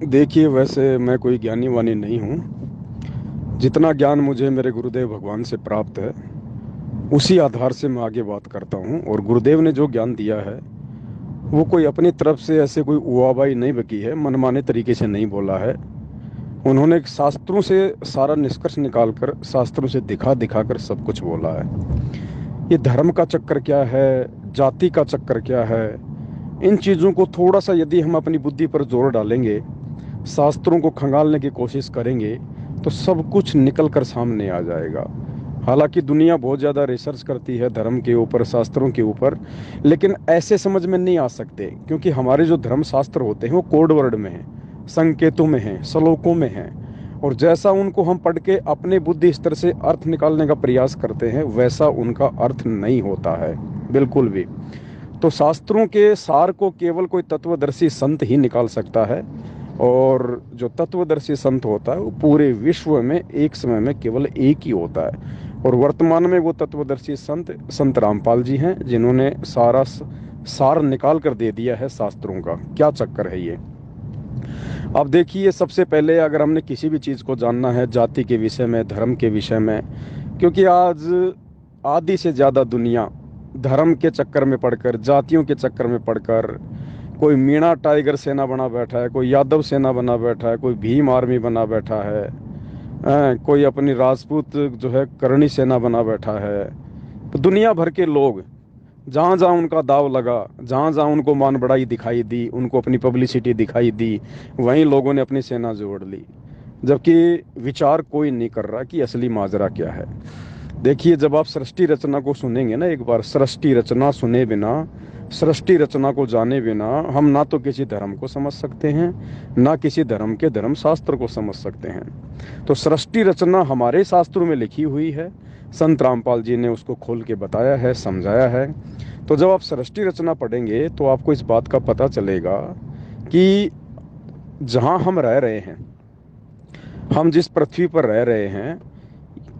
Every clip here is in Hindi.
देखिए, वैसे मैं कोई ज्ञानी वानी नहीं हूँ। जितना ज्ञान मुझे मेरे गुरुदेव भगवान से प्राप्त है उसी आधार से मैं आगे बात करता हूँ। और गुरुदेव ने जो ज्ञान दिया है वो कोई अपनी तरफ से ऐसे कोई उवाबाई नहीं बकी है, मनमाने तरीके से नहीं बोला है। उन्होंने शास्त्रों से सारा निष्कर्ष निकालकर, शास्त्रों से दिखा दिखा कर सब कुछ बोला है। ये धर्म का चक्कर क्या है, जाति का चक्कर क्या है, इन चीज़ों को थोड़ा सा यदि हम अपनी बुद्धि पर जोर डालेंगे, शास्त्रों को खंगालने की कोशिश करेंगे, तो सब कुछ निकल कर सामने आ जाएगा। हालांकि दुनिया बहुत ज़्यादा रिसर्च करती है धर्म के ऊपर, शास्त्रों के ऊपर, लेकिन ऐसे समझ में नहीं आ सकते, क्योंकि हमारे जो धर्म शास्त्र होते हैं वो कोड वर्ड में हैं, संकेतों में हैं, श्लोकों में हैं। और जैसा उनको हम पढ़ के अपने बुद्धि स्तर से अर्थ निकालने का प्रयास करते हैं, वैसा उनका अर्थ नहीं होता है बिल्कुल भी। तो शास्त्रों के सार को केवल कोई तत्वदर्शी संत ही निकाल सकता है। और जो तत्वदर्शी संत होता है वो पूरे विश्व में एक समय में केवल एक ही होता है। और वर्तमान में वो तत्वदर्शी संत संत रामपाल जी हैं, जिन्होंने सारा सार निकाल कर दे दिया है शास्त्रों का। क्या चक्कर है ये। अब देखिए, सबसे पहले अगर हमने किसी भी चीज़ को जानना है जाति के विषय में, धर्म के विषय में, क्योंकि आज आधी से ज़्यादा दुनिया धर्म के चक्कर में पड़कर, जातियों के चक्कर में पड़कर, कोई मीणा टाइगर सेना बना बैठा है, कोई यादव सेना बना बैठा है, कोई भीम आर्मी बना बैठा है, कोई अपनी राजपूत जो है करणी सेना बना बैठा है। तो दुनिया भर के लोग, जहाँ जहाँ उनका दाव लगा, जहाँ जहाँ उनको मान बढ़ाई दिखाई दी, उनको अपनी पब्लिसिटी दिखाई दी, वहीं लोगों ने अपनी सेना जोड़ ली। जबकि विचार कोई नहीं कर रहा कि असली माजरा क्या है। देखिए, जब आप सृष्टि रचना को सुनेंगे ना, एक बार सृष्टि रचना सुने बिना, सृष्टि रचना को जाने बिना हम ना तो किसी धर्म को समझ सकते हैं, ना किसी धर्म के धर्म शास्त्र को समझ सकते हैं। तो सृष्टि रचना हमारे शास्त्रों में लिखी हुई है, संत रामपाल जी ने उसको खोल के बताया है, समझाया है। तो जब आप सृष्टि रचना पढ़ेंगे तो आपको इस बात का पता चलेगा कि जहाँ हम रह रहे हैं, हम जिस पृथ्वी पर रह रहे हैं,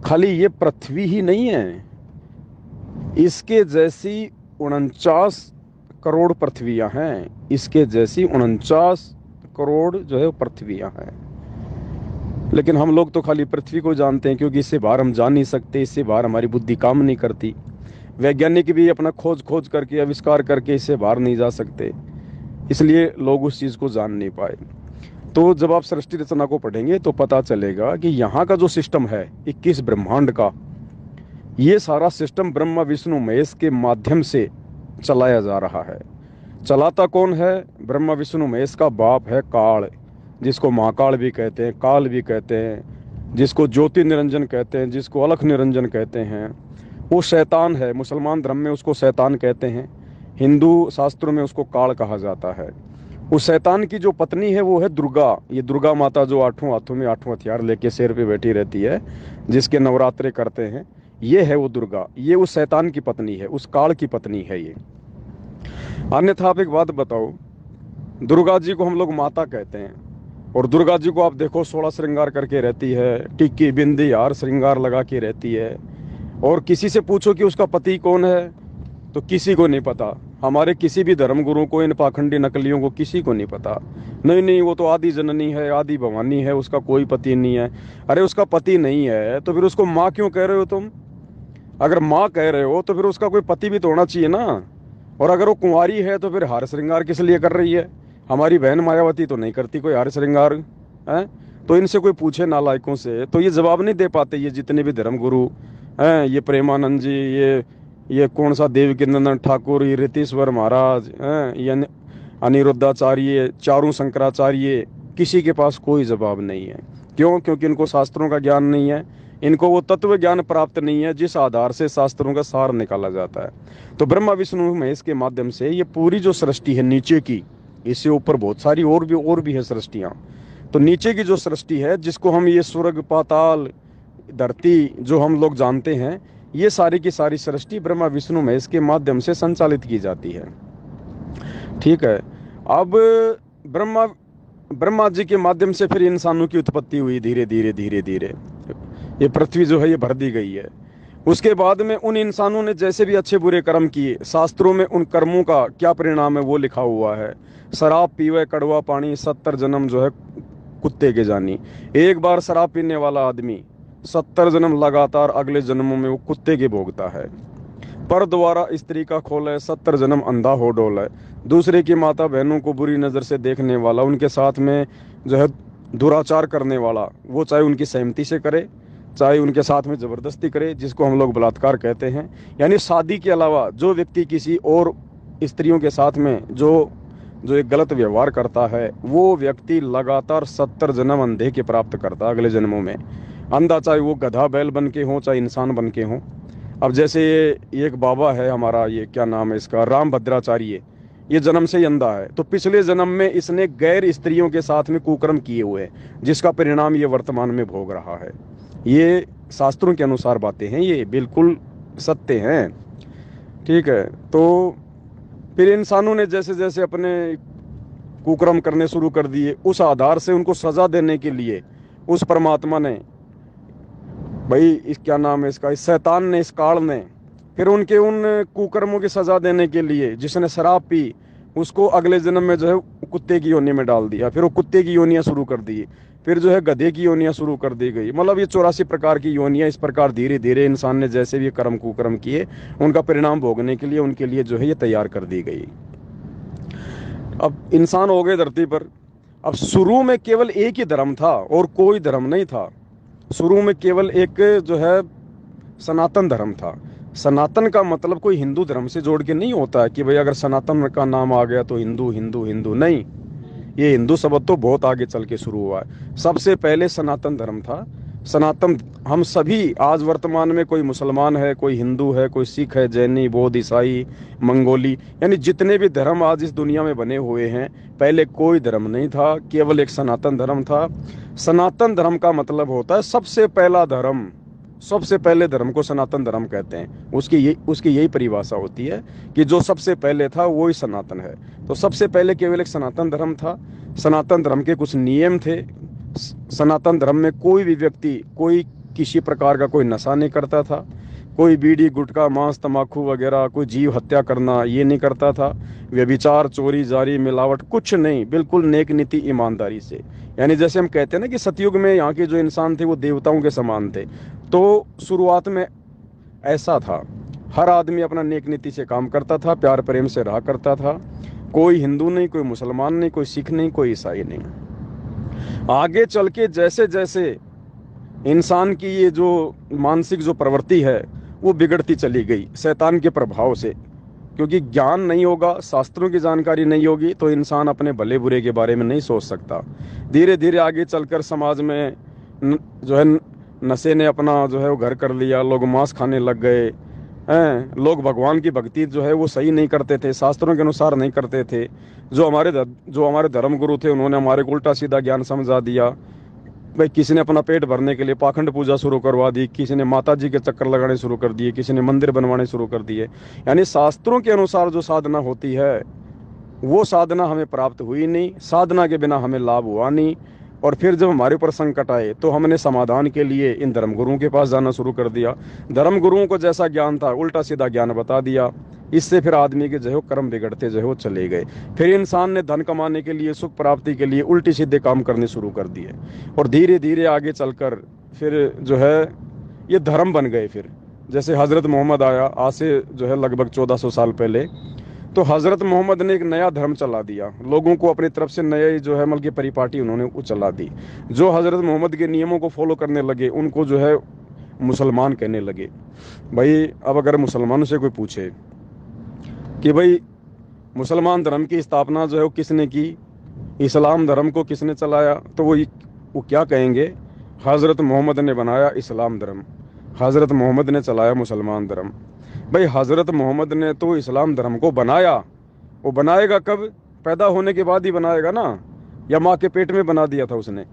खाली ये पृथ्वी ही नहीं है, इसके जैसी 49 करोड़ पृथ्वियां हैं। इसके जैसी 49 करोड़ जो है पृथ्वियां हैं। लेकिन हम लोग तो खाली पृथ्वी को जानते हैं, क्योंकि इससे बाहर हम जा नहीं सकते, इससे बाहर हमारी बुद्धि काम नहीं करती। वैज्ञानिक भी अपना खोज खोज करके, आविष्कार करके इससे बाहर नहीं जा सकते, इसलिए लोग उस चीज़ को जान नहीं पाए। तो जब आप सृष्टि रचना को पढ़ेंगे तो पता चलेगा कि यहाँ का जो सिस्टम है 21 ब्रह्मांड का, ये सारा सिस्टम ब्रह्मा विष्णु महेश के माध्यम से चलाया जा रहा है। चलाता कौन है? ब्रह्मा विष्णु महेश का बाप है काल, जिसको महाकाल भी कहते हैं, काल भी कहते हैं, जिसको ज्योति निरंजन कहते हैं, जिसको अलख निरंजन कहते हैं। वो शैतान है, मुसलमान धर्म में उसको शैतान कहते हैं, हिंदू शास्त्रों में उसको काल कहा जाता है। उस शैतान की जो पत्नी है वो है दुर्गा। ये दुर्गा माता जो 8 हाथों में 8 हथियार लेके सिर पे बैठी रहती है, जिसके नवरात्रे करते हैं, ये है वो दुर्गा। ये उस शैतान की पत्नी है, उस काल की पत्नी है ये। अन्यथा आप एक बात बताओ, दुर्गा जी को हम लोग माता कहते हैं, और दुर्गा जी को आप देखो 16 श्रृंगार करके रहती है, टिक्की बिंदी हार श्रृंगार लगा के रहती है। और किसी से पूछो कि उसका पति कौन है, तो किसी को नहीं पता। हमारे किसी भी धर्म गुरु को, इन पाखंडी नकलियों को किसी को नहीं पता। नहीं नहीं, वो तो आदि जननी है, आदि भवानी है, उसका कोई पति नहीं है। अरे उसका पति नहीं है तो फिर उसको माँ क्यों कह रहे हो तुम? अगर माँ कह रहे हो तो फिर उसका कोई पति भी तो होना चाहिए ना। और अगर वो कुंवारी है तो फिर हार श्रृंगार किस लिए कर रही है? हमारी बहन मायावती तो नहीं करती कोई हार श्रृंगार है। तो इनसे कोई पूछे नालायकों से, तो ये जवाब नहीं दे पाते। ये जितने भी धर्म गुरु हैं, ये प्रेमानंद जी, ये कौन सा देवकीनंदन ठाकुर, ये रीतिश्वर महाराज हैं, ये अनिरुद्धाचार्य, चारों शंकराचार्य, किसी के पास कोई जवाब नहीं है। क्यों? क्योंकि इनको शास्त्रों का ज्ञान नहीं है, इनको वो तत्व ज्ञान प्राप्त नहीं है जिस आधार से शास्त्रों का सार निकाला जाता है। तो ब्रह्मा विष्णु महेश के माध्यम से ये पूरी जो सृष्टि है नीचे की, इससे ऊपर बहुत सारी और भी है सृष्टियाँ। तो नीचे की जो सृष्टि है, जिसको हम ये स्वर्ग पाताल धरती जो हम लोग जानते हैं, ये सारी की सारी सृष्टि ब्रह्मा विष्णु महेश के माध्यम से संचालित की जाती है। ठीक है। अब ब्रह्मा ब्रह्मा जी के माध्यम से फिर इंसानों की उत्पत्ति हुई, धीरे धीरे धीरे धीरे ये पृथ्वी जो है ये भर दी गई है। उसके बाद में उन इंसानों ने जैसे भी अच्छे बुरे कर्म किए, शास्त्रों में उन कर्मों का क्या परिणाम है वो लिखा हुआ है। शराब पीवे कड़वा पानी, 70 जन्म जो है कुत्ते के जानी। एक बार शराब पीने वाला आदमी 70 जन्म लगातार अगले जन्मों में वो कुत्ते के भोगता है। पर द्वारा स्त्री का खोले 70 जन्म अंधा हो डोले। दूसरे की माता बहनों को बुरी नज़र से देखने वाला, उनके साथ में जो है दुराचार करने वाला, वो चाहे उनकी सहमति से करे चाहे उनके साथ में ज़बरदस्ती करे, जिसको हम लोग बलात्कार कहते हैं। यानी शादी के अलावा जो व्यक्ति किसी और स्त्रियों के साथ में जो जो एक गलत व्यवहार करता है, वो व्यक्ति लगातार 70 जन्म अंधे के प्राप्त करता है अगले जन्मों में। अंधा चाहे वो गधा बैल बन के हो चाहे इंसान बन के हो। अब जैसे ये एक बाबा है हमारा, ये क्या नाम है इसका, राम भद्राचार्य, ये जन्म से ही अंधा है। तो पिछले जन्म में इसने गैर स्त्रियों के साथ में कुकर्म किए हुए हैं, जिसका परिणाम ये वर्तमान में भोग रहा है। ये शास्त्रों के अनुसार बातें हैं, ये बिल्कुल सत्य हैं। ठीक है, तो फिर इंसानों ने जैसे जैसे अपने कुकर्म करने शुरू कर दिए, उस आधार से उनको सजा देने के लिए उस परमात्मा ने, भाई इस क्या नाम है इसका, इस शैतान ने, इस काल ने, फिर उनके उन कुकर्मों की सजा देने के लिए जिसने शराब पी उसको अगले जन्म में जो है कुत्ते की योनि में डाल दिया। फिर वो कुत्ते की योनियां शुरू कर दी, फिर जो है गधे की योनियां शुरू कर दी गई। मतलब ये 84 प्रकार की योनियां, इस प्रकार धीरे धीरे इंसान ने जैसे भी कर्म कुकर्म किए उनका परिणाम भोगने के लिए उनके लिए जो है ये तैयार कर दी गई। अब इंसान हो गए धरती पर। अब शुरू में केवल एक ही धर्म था और कोई धर्म नहीं था। शुरू में केवल एक जो है सनातन धर्म था। सनातन का मतलब कोई हिंदू धर्म से जोड़ के नहीं होता है कि भाई अगर सनातन का नाम आ गया तो हिंदू हिंदू हिंदू, नहीं। ये हिंदू शब्द तो बहुत आगे चल के शुरू हुआ है। सबसे पहले सनातन धर्म था। सनातन हम सभी आज वर्तमान में, कोई मुसलमान है, कोई हिंदू है, कोई सिख है, जैनी, बौद्ध, ईसाई, मंगोली, यानी जितने भी धर्म आज इस दुनिया में बने हुए हैं, पहले कोई धर्म नहीं था, केवल एक सनातन धर्म था। सनातन धर्म का मतलब होता है सबसे पहला धर्म। सबसे पहले धर्म को सनातन धर्म कहते हैं। उसकी यही परिभाषा होती है कि जो सबसे पहले था वो ही सनातन है। तो सबसे पहले केवल एक सनातन धर्म था। सनातन धर्म के कुछ नियम थे। सनातन धर्म में कोई भी व्यक्ति कोई किसी प्रकार का कोई नशा नहीं करता था, कोई बीड़ी गुटखा मांस तंबाकू वगैरह, कोई जीव हत्या करना ये नहीं करता था, व्यभिचार चोरी जारी मिलावट कुछ नहीं, बिल्कुल नेक नीति ईमानदारी से। यानी जैसे हम कहते हैं ना कि सतयुग में यहाँ के जो इंसान थे वो देवताओं के समान थे, तो शुरुआत में ऐसा था। हर आदमी अपना नेक नीति से काम करता था, प्यार प्रेम से रहा करता था। कोई हिंदू नहीं, कोई मुसलमान नहीं, कोई सिख नहीं, कोई ईसाई नहीं। आगे चल के जैसे जैसे इंसान की ये जो मानसिक जो प्रवृत्ति है वो बिगड़ती चली गई शैतान के प्रभाव से, क्योंकि ज्ञान नहीं होगा, शास्त्रों की जानकारी नहीं होगी तो इंसान अपने भले बुरे के बारे में नहीं सोच सकता। धीरे धीरे आगे चलकर समाज में जो है नशे ने अपना जो है वो घर कर लिया, लोग मांस खाने लग गए हैं, लोग भगवान की भक्ति जो है वो सही नहीं करते थे, शास्त्रों के अनुसार नहीं करते थे। जो हमारे धर्म गुरु थे उन्होंने हमारे को उल्टा सीधा ज्ञान समझा दिया। भाई किसी ने अपना पेट भरने के लिए पाखंड पूजा शुरू करवा दी, किसी ने माता जी के चक्कर लगाने शुरू कर दिए, किसी ने मंदिर बनवाने शुरू कर दिए। यानी शास्त्रों के अनुसार जो साधना होती है वो साधना हमें प्राप्त हुई नहीं, साधना के बिना हमें लाभ हुआ नहीं। और फिर जब हमारे ऊपर संकट आए तो हमने समाधान के लिए इन धर्मगुरुओं के पास जाना शुरू कर दिया। धर्मगुरुओं को जैसा ज्ञान था उल्टा सीधा ज्ञान बता दिया। इससे फिर आदमी के जो है कर्म बिगड़ते जो है वो चले गए। फिर इंसान ने धन कमाने के लिए, सुख प्राप्ति के लिए उल्टी सीधे काम करने शुरू कर दिए और धीरे धीरे आगे चलकर फिर जो है ये धर्म बन गए। फिर जैसे हज़रत मोहम्मद आया आज से जो है लगभग 1400 साल पहले, तो हज़रत मोहम्मद ने एक नया धर्म चला दिया, लोगों को अपनी तरफ से नए जो है मतलब की परिपाटी उन्होंने वो चला दी। जो हज़रत मोहम्मद के नियमों को फॉलो करने लगे उनको जो है मुसलमान कहने लगे। भाई अब अगर मुसलमानों से कोई पूछे कि भाई मुसलमान धर्म की स्थापना जो है वो किसने की, इस्लाम धर्म को किसने चलाया, तो वो क्या कहेंगे, हज़रत मोहम्मद ने बनाया इस्लाम धर्म, हज़रत मोहम्मद ने चलाया मुसलमान धर्म। भाई हज़रत मोहम्मद ने तो इस्लाम धर्म को बनाया, वो बनाएगा कब, पैदा होने के बाद ही बनाएगा ना, या माँ के पेट में बना दिया था उसने।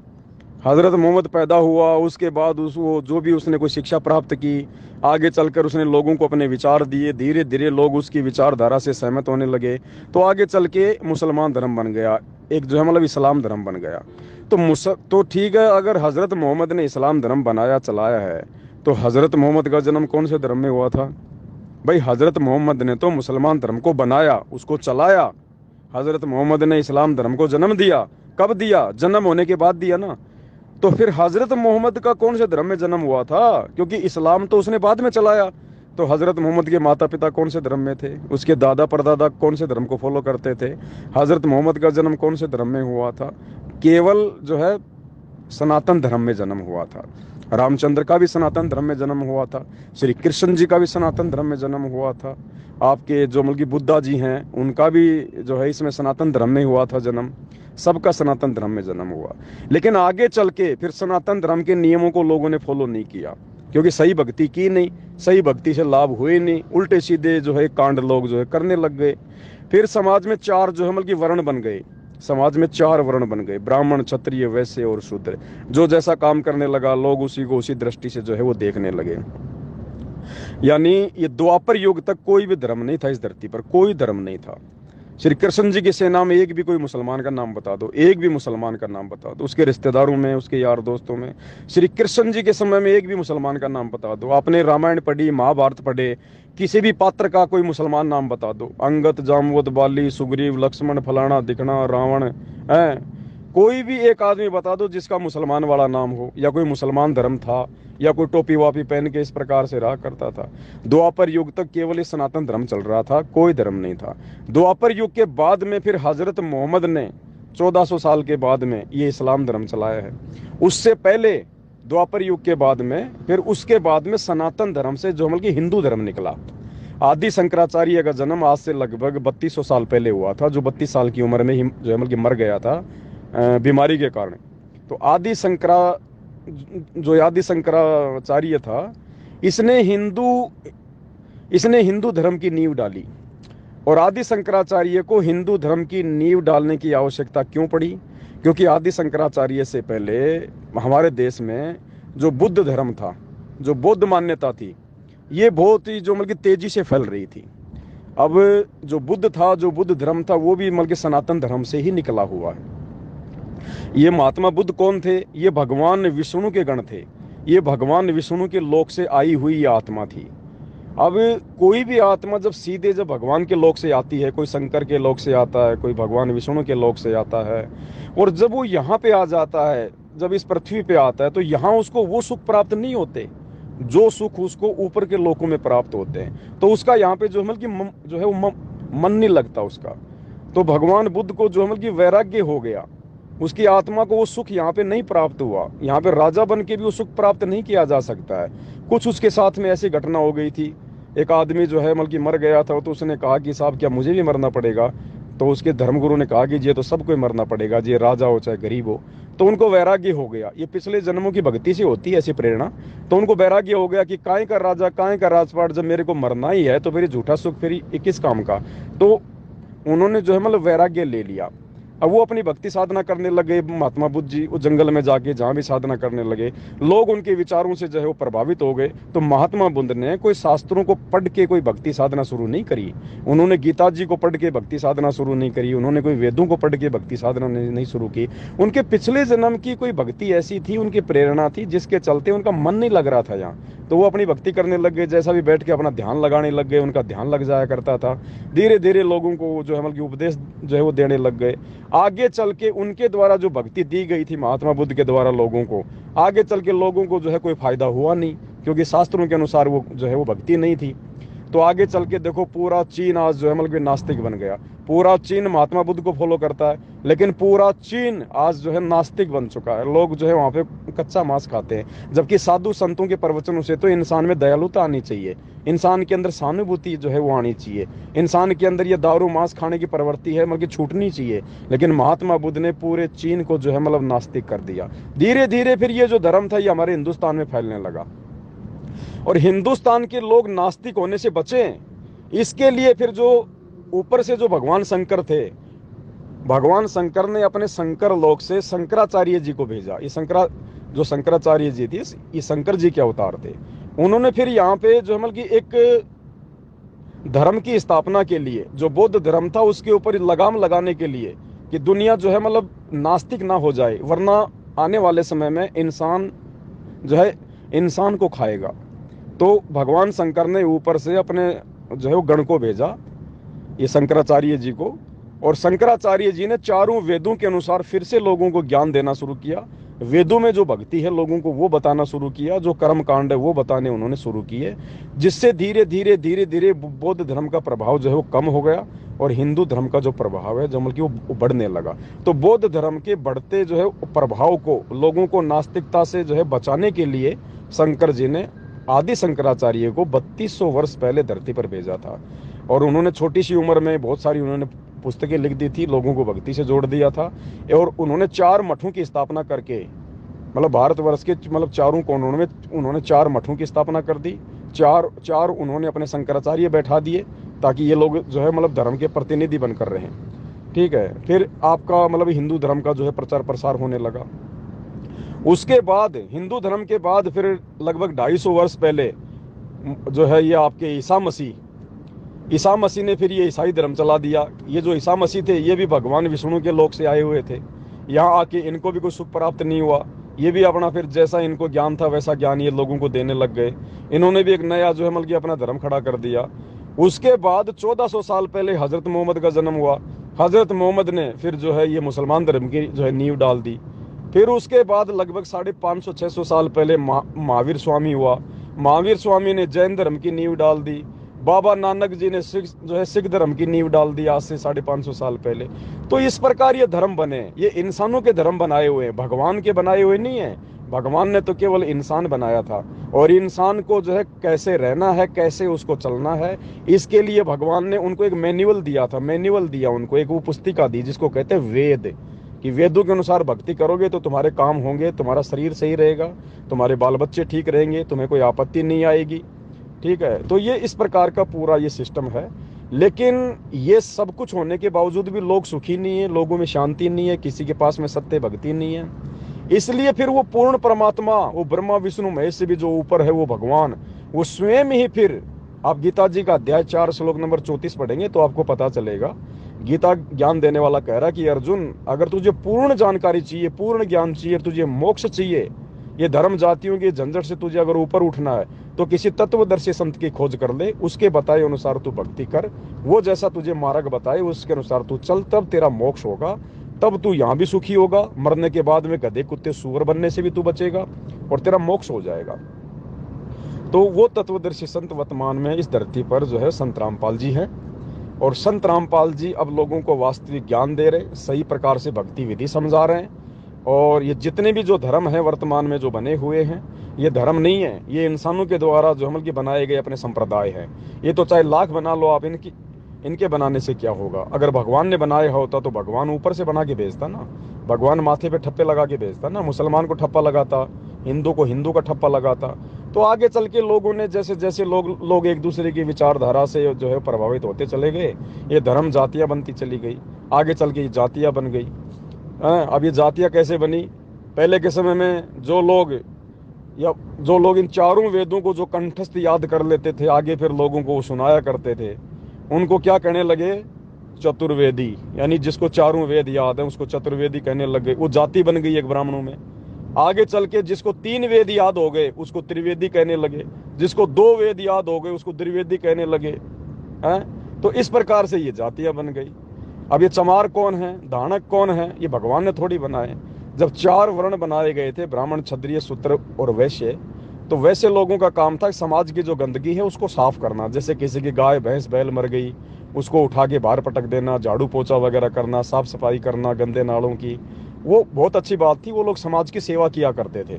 हज़रत मोहम्मद पैदा हुआ, उसके बाद वो जो भी उसने कोई शिक्षा प्राप्त की, आगे चलकर उसने लोगों को अपने विचार दिए, धीरे धीरे लोग उसकी विचारधारा से सहमत होने लगे, तो आगे चल के मुसलमान धर्म बन गया, एक जो है मतलब इस्लाम धर्म बन गया। तो ठीक है, अगर हज़रत मोहम्मद ने इस्लाम धर्म बनाया चलाया है तो हज़रत मोहम्मद का जन्म कौन से धर्म में हुआ था? भाई हज़रत मोहम्मद ने तो मुसलमान धर्म को बनाया, उसको चलाया। हज़रत मोहम्मद ने इस्लाम धर्म को जन्म दिया, कब दिया? जन्म होने के बाद दिया ना। तो फिर हजरत मोहम्मद का कौन से धर्म में जन्म हुआ था? क्योंकि इस्लाम तो उसने बाद में चलाया। तो हजरत मोहम्मद के माता पिता कौन से धर्म में थे? उसके दादा परदादा कौन से धर्म को फॉलो करते थे? हजरत मोहम्मद का जन्म कौन से धर्म में हुआ था? केवल जो है सनातन धर्म में जन्म हुआ था। रामचंद्र का भी सनातन धर्म में जन्म हुआ था, श्री कृष्ण जी का भी सनातन धर्म में जन्म हुआ था, आपके जो मतलब बुद्धा जी हैं उनका भी जो है इसमें सनातन धर्म में हुआ था जन्म। सबका सनातन धर्म में जन्म हुआ। लेकिन आगे चल के फिर सनातन धर्म के नियमों को लोगों ने फॉलो नहीं किया, क्योंकि सही भक्ति की नहीं, सही भक्ति से लाभ हुए नहीं, उल्टे सीधे जो है कांड लोग जो है करने लग गए। फिर समाज में चार जो है मतलब वर्ण बन गए। समाज में चार वर्ण बन गए, ब्राह्मण, क्षत्रिय, वैश्य और शूद्र। जो जैसा काम करने लगा लोग उसी को उसी दृष्टि से जो है वो देखने लगे। यानी ये द्वापर युग तक कोई भी धर्म नहीं था इस धरती पर, कोई धर्म नहीं था। श्री कृष्ण जी की सेना में एक भी कोई मुसलमान का नाम बता दो, एक भी मुसलमान का नाम बता दो, उसके रिश्तेदारों में, उसके यार दोस्तों में श्री कृष्ण जी के समय में एक भी मुसलमान का नाम बता दो। आपने रामायण पढ़ी, महाभारत पढ़े, किसी भी पात्र का कोई मुसलमान नाम बता दो, अंगद, जामवंत, बाली, सुग्रीव, लक्ष्मण, फलाना दिखना, रावण है, कोई भी एक आदमी बता दो जिसका मुसलमान वाला नाम हो, या कोई मुसलमान धर्म था, या कोई टोपी वापी पहन के इस प्रकार से रहा करता था। द्वापर युग तक केवल ये सनातन धर्म चल रहा था, कोई धर्म नहीं था। द्वापर युग के बाद में फिर हजरत मोहम्मद ने 1400 साल के बाद में ये इस्लाम धर्म चलाया है। उससे पहले द्वापर युग के बाद में फिर उसके बाद में सनातन धर्म से जो मतलब हिंदू धर्म निकला। आदि शंकराचार्य का जन्म आज से लगभग 3200 साल पहले हुआ था, जो 32 साल की उम्र में ही जो मतलब मर गया था बीमारी के कारण। तो आदि शंकराचार्य था, इसने हिंदू धर्म की नींव डाली। और आदि शंकराचार्य को हिंदू धर्म की नींव डालने की आवश्यकता क्यों पड़ी? क्योंकि आदि शंकराचार्य से पहले हमारे देश में जो बुद्ध धर्म था, जो बौद्ध मान्यता थी, ये बहुत ही जो मतलब तेजी से फैल रही थी। अब जो बुद्ध था, जो बुद्ध धर्म था, वो भी मतलब सनातन धर्म से ही निकला हुआ है। ये महात्मा बुद्ध कौन थे? ये भगवान विष्णु के गण थे। ये भगवान विष्णु के लोक से आई हुई आत्मा थी। अब कोई भी आत्मा जब भगवान के लोक से आती है, कोई शंकर के लोक से आता है, कोई भगवान विष्णु के लोक से आता है, और जब वो यहाँ पे आ जाता है, जब इस पृथ्वी पे आता है, तो यहाँ उसको वो सुख प्राप्त नहीं होते जो सुख उसको ऊपर के लोकों में प्राप्त होते हैं। तो उसका यहाँ पे जो है वो मन नहीं लगता उसका। तो भगवान बुद्ध को जो है वैराग्य हो गया, उसकी आत्मा को वो सुख यहाँ पे नहीं प्राप्त हुआ। यहाँ पे राजा बन के भी वो सुख प्राप्त नहीं किया जा सकता है। कुछ उसके साथ में ऐसी घटना हो गई थी, एक आदमी जो है मतलब मर गया था, तो उसने कहा कि साहब क्या मुझे भी मरना पड़ेगा? तो उसके धर्मगुरु ने कहा कि ये तो सबको मरना पड़ेगा, ये राजा हो चाहे गरीब हो। तो उनको वैराग्य हो गया, ये पिछले जन्मों की भक्ति से होती है ऐसी प्रेरणा। तो उनको वैराग्य हो गया कि काहे का राजा, काहे का राजपाट, जब मेरे को मरना ही है तो फिर झूठा सुख फिर किस काम का। तो उन्होंने जो है मतलब वैराग्य ले लिया। अब वो अपनी भक्ति साधना करने लगे। महात्मा बुद्ध जी वो जंगल में जाके जहाँ भी साधना करने लगे, लोग उनके विचारों से जो है वो प्रभावित हो गए। तो महात्मा बुद्ध ने कोई शास्त्रों को पढ़ के कोई भक्ति साधना शुरू नहीं करी, उन्होंने गीता जी को पढ़ के भक्ति साधना शुरू नहीं करी, उन्होंने कोई वेदों को पढ़ के भक्ति साधना नहीं शुरू की। उनके पिछले जन्म की कोई भक्ति ऐसी थी, उनकी प्रेरणा थी, जिसके चलते उनका मन नहीं लग रहा था यहाँ। तो वो अपनी भक्ति करने लग गए, जैसा भी बैठ के अपना ध्यान लगाने लग गए, उनका ध्यान लग जाया करता था। धीरे धीरे लोगों को जो है मतलब उपदेश जो है वो देने लग गए। आगे चल के उनके द्वारा जो भक्ति दी गई थी महात्मा बुद्ध के द्वारा लोगों को, आगे चल के लोगों को जो है कोई फायदा हुआ नहीं, क्योंकि शास्त्रों के अनुसार वो जो है वो भक्ति नहीं थी। तो आगे चल के देखो पूरा चीन आज जो है मतलब नास्तिक बन गया। पूरा चीन महात्मा बुद्ध को फॉलो करता है, लेकिन पूरा चीन आज जो है नास्तिक बन चुका है। लोग जो है वहाँ पे कच्चा मांस खाते हैं, जबकि साधु संतों के प्रवचनों से तो इंसान में दयालुता आनी चाहिए, इंसान के अंदर सहानुभूति जो है वो आनी चाहिए, इंसान के अंदर ये दारू मांस खाने की प्रवृत्ति है मतलब छूटनी चाहिए। लेकिन महात्मा बुद्ध ने पूरे चीन को जो है मतलब नास्तिक कर दिया। धीरे धीरे फिर ये जो धर्म था ये हमारे हिंदुस्तान में फैलने लगा, और हिंदुस्तान के लोग नास्तिक होने से बचे। इसके लिए फिर जो ऊपर से जो भगवान शंकर थे, भगवान शंकर ने अपने शंकर लोक से शंकराचार्य जी को भेजा। ये जो शंकराचार्य जी थे, ये शंकर जी के अवतार थे। उन्होंने फिर यहाँ पे जो मतलब कि एक धर्म की स्थापना के लिए, जो बौद्ध धर्म था उसके ऊपर लगाम लगाने के लिए, कि दुनिया जो है मतलब नास्तिक ना हो जाए, वरना आने वाले समय में इंसान जो है इंसान को खाएगा। तो भगवान शंकर ने ऊपर से अपने जो है वो गण को भेजा, ये शंकराचार्य जी को, और शंकराचार्य जी ने चारों वेदों के अनुसार फिर से लोगों को ज्ञान देना शुरू किया। वेदों में जो भक्ति है लोगों को वो बताना शुरू किया, जो कर्म कांड है वो बताने उन्होंने शुरू किए, जिससे धीरे धीरे धीरे धीरे बौद्ध धर्म का प्रभाव जो है वो कम हो गया और हिंदू धर्म का जो प्रभाव है जो मतलब कि वो बढ़ने लगा। तो बौद्ध धर्म के बढ़ते जो है प्रभाव को लोगों को नास्तिकता से जो है बचाने के लिए शंकर जी ने आदि शंकराचार्य को 3200 वर्ष पहले धरती पर भेजा था। और उन्होंने छोटी सी उम्र में बहुत सारी उन्होंने पुस्तकें लिख दी थी, लोगों को भक्ति से जोड़ दिया था। और उन्होंने 4 मठों की स्थापना करके, मतलब भारतवर्ष के मतलब चारों कोनों में उन्होंने 4 मठों की स्थापना कर दी। चार उन्होंने अपने शंकराचार्य बैठा दिए ताकि ये लोग जो है मतलब धर्म के प्रतिनिधि बनकर रहें। ठीक है, फिर आपका मतलब हिंदू धर्म का जो है प्रचार प्रसार होने लगा। उसके बाद हिंदू धर्म के बाद फिर लगभग 250 वर्ष पहले जो है ये आपके ईसा मसीह ने फिर ये ईसाई धर्म चला दिया। ये जो ईसा मसीह थे ये भी भगवान विष्णु के लोक से आए हुए थे। यहाँ आके इनको भी कोई सुख प्राप्त नहीं हुआ, ये भी अपना फिर जैसा इनको ज्ञान था वैसा ज्ञान ये लोगों को देने लग गए। इन्होंने भी एक नया जो है मतलब अपना धर्म खड़ा कर दिया। उसके बाद 1400 साल पहले हजरत मोहम्मद का जन्म हुआ। हजरत मोहम्मद ने फिर जो है ये मुसलमान धर्म की जो है नींव डाल दी। फिर उसके बाद लगभग 550-600 साल पहले महावीर स्वामी हुआ। महावीर स्वामी ने जैन धर्म की नींव डाल दी। बाबा नानक जी ने सिख धर्म की नींव डाल दी आज से 550 साल पहले। तो इस प्रकार ये धर्म बने, ये इंसानों के धर्म बनाए हुए हैं, भगवान के बनाए हुए नहीं है। भगवान ने तो केवल इंसान बनाया था और इंसान को जो है कैसे रहना है, कैसे उसको चलना है, इसके लिए भगवान ने उनको एक मैनुअल दिया था। मैनुअल दिया उनको, एक वो पुस्तिका दी जिसको कहते हैं वेद, कि वेदों के अनुसार भक्ति करोगे तो तुम्हारे काम होंगे, तुम्हारा शरीर सही रहेगा, तुम्हारे बाल बच्चे ठीक रहेंगे, तुम्हें कोई आपत्ति नहीं आएगी। ठीक है, तो ये इस प्रकार का पूरा ये सिस्टम है। लेकिन ये सब कुछ होने के बावजूद भी लोग सुखी नहीं है, लोगों में शांति नहीं है, किसी के पास में सत्य भक्ति नहीं है। इसलिए फिर वो पूर्ण परमात्मा, वो ब्रह्मा विष्णु महेश से भी जो ऊपर है वो भगवान, वो स्वयं ही फिर, आप गीता जी का अध्याय 4 श्लोक नंबर 34 पढ़ेंगे तो आपको पता चलेगा। गीता ज्ञान देने वाला कह रहा कि अर्जुन, अगर तुझे पूर्ण जानकारी चाहिए, पूर्ण ज्ञान चाहिए, तुझे मोक्ष चाहिए, ये धर्म जातियों की झंझट से तुझे अगर ऊपर उठना है तो किसी तत्वदर्शी संत की खोज कर ले, उसके बताए अनुसार तू भक्ति कर, वो जैसा तुझे मार्ग बताए उसके अनुसार तू चल, तब तेरा मोक्ष होगा, तब तू यहाँ भी सुखी होगा, मरने के बाद में गधे कुत्ते सूअर बनने से भी तू बचेगा और तेरा मोक्ष हो जाएगा। तो वो तत्वदर्शी संत वर्तमान में इस धरती पर जो है संत रामपाल जी हैं। और संत रामपाल जी अब लोगों को वास्तविक ज्ञान दे रहे, सही प्रकार से भक्ति विधि समझा रहे हैं। और ये जितने भी जो धर्म है वर्तमान में जो बने हुए हैं, ये धर्म नहीं है, ये इंसानों के द्वारा जो हमल की बनाए गए अपने संप्रदाय है। ये तो चाहे लाख बना लो आप, इनके बनाने से क्या होगा। अगर भगवान ने बनाया होता तो भगवान ऊपर से बना के भेजता ना, भगवान माथे पे ठप्पे लगा के भेजता ना, मुसलमान को ठप्पा लगाता, हिंदू को हिंदू का ठप्पा लगाता। तो आगे चल के लोगों ने जैसे जैसे लोग एक दूसरे की विचारधारा से जो है प्रभावित होते चले गए, ये धर्म जातियां बनती चली गई, आगे चल के जातियां बन गई। अब ये जातियां कैसे बनी, पहले के समय में जो लोग इन चारों वेदों को जो कंठस्थ याद कर लेते थे, आगे फिर लोगों को सुनाया करते थे, उनको क्या कहने लगे, चतुर्वेदी, यानी जिसको चारों वेद याद है उसको चतुर्वेदी कहने लगे। वो जाति बन गई एक ब्राह्मणों में। आगे चल के जिसको 3 वेद याद हो गए उसको त्रिवेदी कहने लगे, जिसको 2 वेद याद हो गए उसको द्विवेदी कहने लगे। तो इस प्रकार से ये जातियां बन गई। अब ये चमार कौन है, दानक कौन है, ये भगवान ने थोड़ी बनाए। जब 4 वर्ण बनाए गए थे, ब्राह्मण क्षत्रिय शूद्र और वैश्य, तो वैसे लोगों का काम था समाज की जो गंदगी है उसको साफ करना। जैसे किसी की गाय भैंस बैल मर गई, उसको उठा के बाहर पटक देना, झाड़ू पोछा वगैरह करना, साफ सफाई करना गंदे नालों की, वो बहुत अच्छी बात थी। वो लोग समाज की सेवा किया करते थे।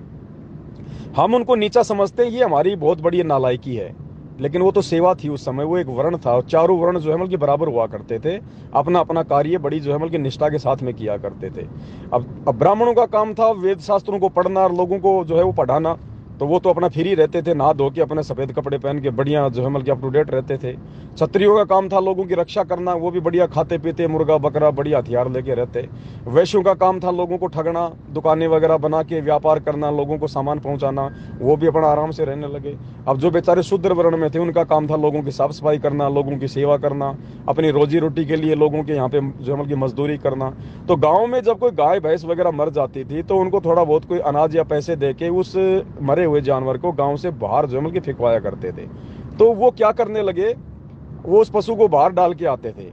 हम उनको नीचा समझते हैं, ये हमारी बहुत बड़ी नालायकी है, लेकिन वो तो सेवा थी उस समय। वो एक वर्ण था, चारों वर्ण जो है मतलब बराबर हुआ करते थे, अपना अपना कार्य बड़ी जो है मतलब निष्ठा के साथ में किया करते थे। अब ब्राह्मणों का काम था वेद शास्त्रों को पढ़ना और लोगों को जो है वो पढ़ाना, तो वो तो अपना फ्री रहते थे, नहा धो के अपने सफेद कपड़े पहन के बढ़िया जो है मतलब अप टू डेट रहते थे। क्षत्रियों का काम था लोगों की रक्षा करना, वो भी बढ़िया खाते पीते मुर्गा बकरा बढ़िया हथियार लेके रहते। वैश्यों का काम था लोगों को ठगना, दुकानें वगैरह बना के व्यापार करना, लोगों को सामान पहुंचाना, वो भी अपना आराम से रहने लगे। अब जो बेचारे शूद्र वर्ण में थे उनका काम था लोगों की साफ सफाई करना, लोगों की सेवा करना, अपनी रोजी रोटी के लिए लोगों के यहाँ पे जो मतलब मजदूरी करना। तो गाँव में जब कोई गाय भैंस वगैरह मर जाती थी तो उनको थोड़ा बहुत कोई अनाज या पैसे दे के उस मरे हुए जानवर को गांव से बाहर जो मतलब फेंकवाया करते थे। तो वो क्या करने लगे, वो उस पशु को बाहर डाल के आते थे,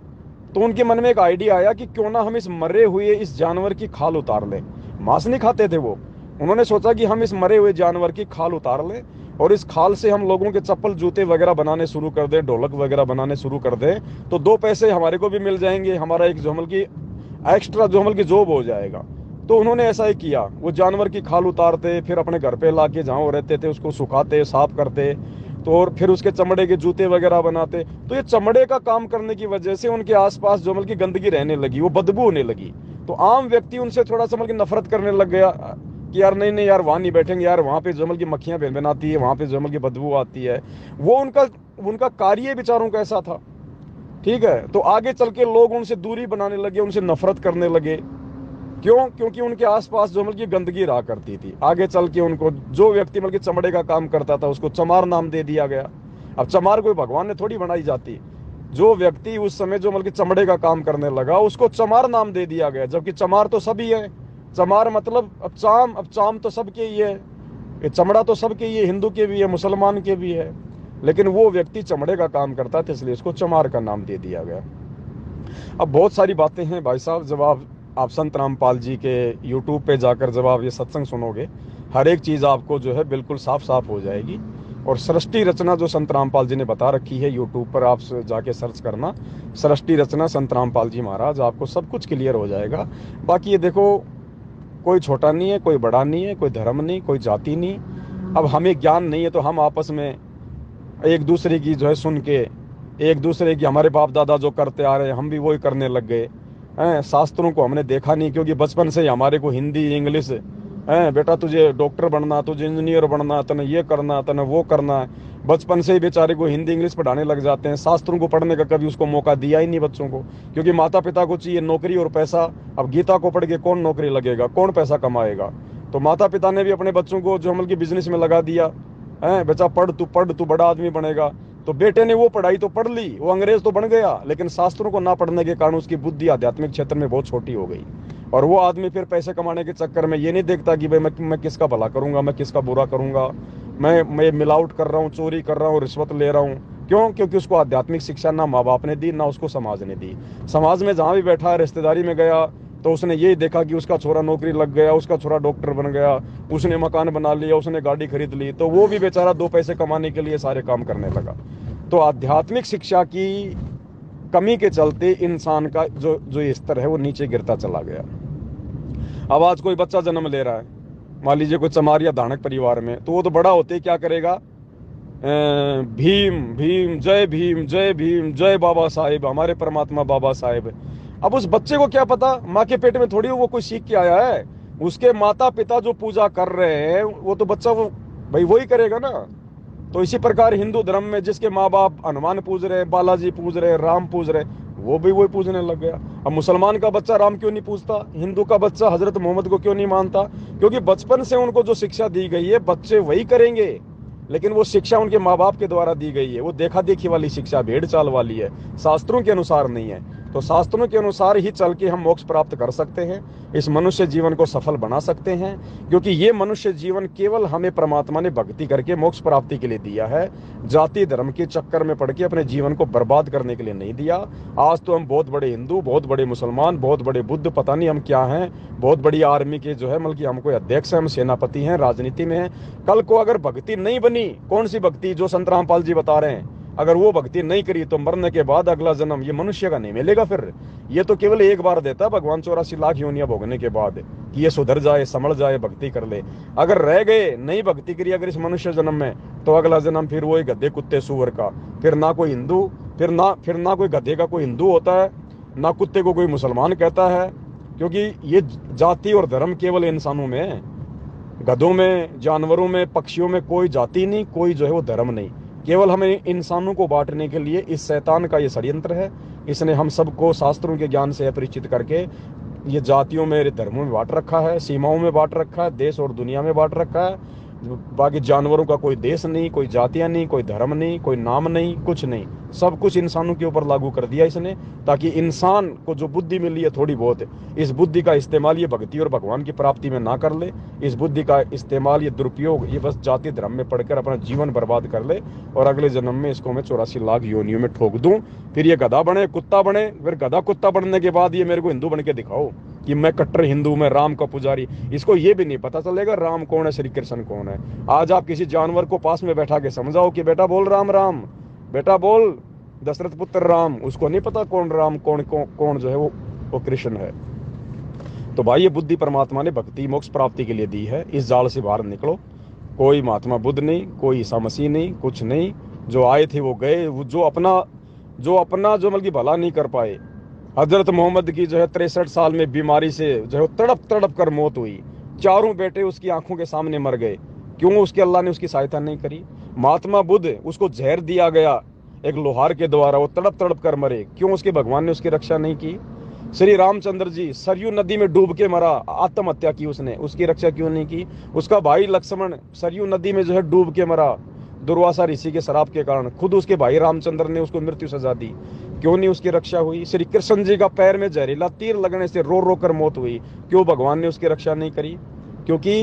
तो उनके मन में एक आइडिया आया कि क्यों ना हम इस मरे हुए इस जानवर की खाल उतार लें। मांस नहीं खाते थे वो। उन्होंने सोचा कि हम इस मरे हुए जानवर की खाल उतार लें और इस खाल से हम लोगों के चप्पल जूते वगैरह बनाने शुरू कर दें, ढोलक वगैरह बनाने शुरू कर दें, तो 2 पैसे हमारे को भी मिल जाएंगे, हमारा एक जोमल की एक्स्ट्रा जोमल की जॉब हो जाएगा। तो उन्होंने ऐसा ही किया, वो जानवर की खाल उतारते, फिर अपने घर पे लाके जहाँ वो रहते थे उसको सुखाते, साफ करते, तो और फिर उसके चमड़े के जूते वगैरह बनाते। तो ये चमड़े का काम करने की वजह से उनके आसपास जोमल की गंदगी रहने लगी, वो बदबू होने लगी। तो आम व्यक्ति उनसे थोड़ा सा मतलब नफरत करने लग गया कि यार नहीं नहीं यार, वहां नहीं बैठेंगे यार, वहां पे जमल की मक्खियां भिनभिनाती है, वहां पे जमल की बदबू आती है। वो उनका उनका कार्य विचारों का ऐसा था। ठीक है, तो आगे चल के लोग उनसे दूरी बनाने लगे, उनसे नफरत करने लगे। क्यों? क्योंकि उनके आसपास जो मतलब की गंदगी रहा करती थी। आगे चल के उनको जो व्यक्ति मतलब चमड़े का काम करता था उसको चमार नाम दे दिया गया। अब चमार कोई भगवान ने थोड़ी बनाई जाती। जो व्यक्ति उस समय जो मतलब चमड़े का काम करने लगा उसको चमार नाम दे दिया गया, जबकि चमार तो सभी है। चमार मतलब अब चाम तो सबके ही है, ये चमड़ा तो सबके ही है, हिंदू के भी है, मुसलमान के भी है। लेकिन वो व्यक्ति चमड़े का काम करता था इसलिए उसको चमार का नाम दे दिया गया। अब बहुत सारी बातें हैं भाई साहब, जब आप संत रामपाल जी के यूट्यूब पे जाकर जब आप ये सत्संग सुनोगे, हर एक चीज़ आपको जो है बिल्कुल साफ साफ हो जाएगी। और सृष्टि रचना जो संत रामपाल जी ने बता रखी है, यूट्यूब पर आप जाके सर्च करना सृष्टि रचना संत रामपाल जी महाराज, आपको सब कुछ क्लियर हो जाएगा। बाकी ये देखो, कोई छोटा नहीं है, कोई बड़ा नहीं है, कोई धर्म नहीं, कोई जाति नहीं। अब हमें ज्ञान नहीं है तो हम आपस में एक दूसरे की जो है सुन के, एक दूसरे की हमारे बाप दादा जो करते आ रहे हैं हम भी वही करने लग गए हैं। शास्त्रों को हमने देखा नहीं, क्योंकि बचपन से ही हमारे को हिंदी इंग्लिश है, बेटा तुझे डॉक्टर बनना, तुझे इंजीनियर बनना, तने ये करना, तने वो करना है। बचपन से ही बेचारे को हिंदी इंग्लिश पढ़ाने लग जाते हैं। शास्त्रों को पढ़ने का कभी उसको मौका दिया ही नहीं बच्चों को, क्योंकि माता पिता को चाहिए नौकरी और पैसा। अब गीता को पढ़ के कौन नौकरी लगेगा, कौन पैसा कमाएगा? तो माता पिता ने भी अपने बच्चों को जो मतलब की बिजनेस में लगा दिया है, बच्चा पढ़ तू बड़ा आदमी बनेगा। तो बेटे ने वो पढ़ाई तो पढ़ ली, वो अंग्रेज तो बन गया, लेकिन शास्त्रों को ना पढ़ने के कारण उसकी बुद्धि आध्यात्मिक क्षेत्र में बहुत छोटी हो गई। और वो आदमी फिर पैसे कमाने के चक्कर में ये नहीं देखता कि भाई मैं किसका भला करूंगा, मैं किसका बुरा करूंगा, मैं मिलावट कर रहा हूँ, चोरी कर रहा हूँ, रिश्वत ले रहा हूँ। क्यों? क्योंकि उसको आध्यात्मिक शिक्षा ना माँ बाप ने दी, ना उसको समाज ने दी। समाज में जहाँ भी बैठा, रिश्तेदारी में गया, तो उसने यही देखा कि उसका छोरा नौकरी लग गया, उसका छोरा डॉक्टर बन गया, उसने मकान बना लिया, उसने गाड़ी खरीद ली, तो वो भी बेचारा 2 पैसे कमाने के लिए सारे काम करने लगा। तो आध्यात्मिक शिक्षा की कमी के चलते इंसान का जो स्तर है वो नीचे गिरता चला गया। अब आज कोई बच्चा जन्म ले रहा है, मान लीजिए कोई चमार या धानक परिवार में, तो वो तो बड़ा होते क्या करेगा, भीम भीम जय भीम जय बाबा साहेब, हमारे परमात्मा बाबा साहेब। अब उस बच्चे को क्या पता, माँ के पेट में थोड़ी वो कोई सीख के आया है। उसके माता पिता जो पूजा कर रहे हैं वो तो बच्चा वो भाई वही करेगा ना। तो इसी प्रकार हिंदू धर्म में जिसके माँ बाप हनुमान पूज रहे, बालाजी पूज रहे, राम पूज रहे, वो भी वही पूजने लग गया। अब मुसलमान का बच्चा राम क्यों नहीं पूजता, हिंदू का बच्चा हजरत मोहम्मद को क्यों नहीं मानता? क्योंकि बचपन से उनको जो शिक्षा दी गई है बच्चे वही करेंगे, लेकिन वो शिक्षा उनके माँ बाप के द्वारा दी गई है। वो देखा देखी वाली शिक्षा, भेड़ चाल वाली है, शास्त्रों के अनुसार नहीं है। तो शास्त्रों के अनुसार ही चल के हम मोक्ष प्राप्त कर सकते हैं, इस मनुष्य जीवन को सफल बना सकते हैं। क्योंकि ये मनुष्य जीवन केवल हमें परमात्मा ने भक्ति करके मोक्ष प्राप्ति के लिए दिया है, जाति धर्म के चक्कर में पड़ के अपने जीवन को बर्बाद करने के लिए नहीं दिया। आज तो हम बहुत बड़े हिंदू, बहुत बड़े मुसलमान, बहुत बड़े बुद्ध, पता नहीं हम क्या हैं, बहुत बड़ी आर्मी के जो है मतलब कि हम कोई अध्यक्ष हैं, हम सेनापति हैं, राजनीति में हैं। कल को अगर भक्ति नहीं बनी, कौन सी भक्ति जो संत रामपाल जी बता रहे हैं, अगर वो भक्ति नहीं करी तो मरने के बाद अगला जन्म ये मनुष्य का नहीं मिलेगा। फिर ये तो केवल एक बार देता है भगवान 84 लाख योनियां भोगने के बाद कि ये सुधर जाए, समझ जाए, भक्ति कर ले। अगर रह गए, नहीं भक्ति करी अगर इस मनुष्य जन्म में, तो अगला जन्म फिर वही गधे कुत्ते सूअर का। फिर ना कोई हिंदू, फिर ना कोई गधे का कोई हिंदू होता है, ना कुत्ते को कोई मुसलमान कहता है। क्योंकि ये जाति और धर्म केवल इंसानों में है, गधों में, जानवरों में, पक्षियों में कोई जाति नहीं, कोई जो है वो धर्म नहीं। केवल हमें इंसानों को बांटने के लिए इस शैतान का ये षड्यंत्र है। इसने हम सबको शास्त्रों के ज्ञान से अपरिचित करके ये जातियों में, धर्मों में बांट रखा है, सीमाओं में बांट रखा है, देश और दुनिया में बांट रखा है। बाकी जानवरों का कोई देश नहीं, कोई जातियां नहीं, कोई धर्म नहीं, कोई नाम नहीं, कुछ नहीं, सब कुछ इंसानों के ऊपर लागू कर दिया इसने, ताकि इंसान को जो बुद्धि मिली है थोड़ी बहुत, इस बुद्धि का इस्तेमाल ये भक्ति और भगवान की प्राप्ति में ना कर ले। इस बुद्धि का इस्तेमाल, ये दुरुपयोग, ये बस जाति धर्म में पढ़कर अपना जीवन बर्बाद कर ले, और अगले जन्म में इसको मैं 84 लाख योनियों में ठोक दूं। फिर ये गधा बने, कुत्ता बने, फिर गधा कुत्ता बनने के बाद ये मेरे को हिंदू बन के दिखाओ कि मैं कट्टर हिंदू, मैं राम का पुजारी। इसको ये भी नहीं पता चलेगा राम कौन है, श्री कृष्ण कौन है। आज आप किसी जानवर को पास में बैठा के समझाओ कि बेटा बोल राम राम, बेटा बोल दशरथ पुत्र राम, उसको नहीं पता कौन राम, कौन जो है वो कृष्ण है। तो भाई ये बुद्धि परमात्मा ने भक्ति मोक्ष प्राप्ति के लिए दी है। इस जाल से बाहर निकलो। कोई महात्मा बुद्ध नहीं, कोई ईसा मसीह नहीं, कुछ नहीं। जो आए थे वो गए। वो जो अपना जो मतलब भला नहीं कर पाए। हजरत मोहम्मद की जो है 63 साल में बीमारी से जो है तड़प तड़प कर मौत हुई। चारों बेटे उसकी आंखों के सामने मर गए। क्यों? उसके अल्लाह ने उसकी सहायता नहीं करी। महात्मा बुद्ध, उसको जहर दिया गया एक लोहार के द्वारा, वो तड़प तड़प कर मरे। क्यों? उसके भगवान ने उसकी रक्षा नहीं की। श्री रामचंद्र जी सरयू नदी में डूब के मरा, आत्महत्या की उसने, उसकी रक्षा क्यों नहीं की। उसका भाई लक्ष्मण सरयू नदी में जो है डूब के मरा, दुर्वासा ऋषि के शराब के कारण। खुद उसके भाई रामचंद्र ने उसको मृत्यु सजा दी, क्यों नहीं उसकी रक्षा हुई। श्री कृष्ण जी का पैर में जहरीला तीर लगने से रो रो कर मौत हुई, क्यों भगवान ने उसकी रक्षा नहीं करी। क्योंकि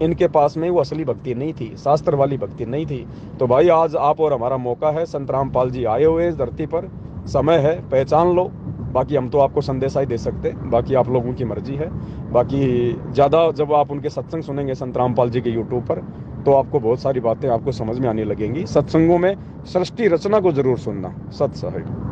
इनके पास में वो असली भक्ति नहीं थी, शास्त्र वाली भक्ति नहीं थी। तो भाई आज आप और हमारा मौका है। संत रामपाल जी आए हुए इस धरती पर, समय है, पहचान लो। बाकी हम तो आपको संदेशा ही दे सकते, बाकी आप लोगों की मर्जी है। बाकी ज़्यादा जब आप उनके सत्संग सुनेंगे संत रामपाल जी के यूट्यूब पर, तो आपको बहुत सारी बातें आपको समझ में आने लगेंगी। सत्संगों में सृष्टि रचना को जरूर सुनना। सत साहिब।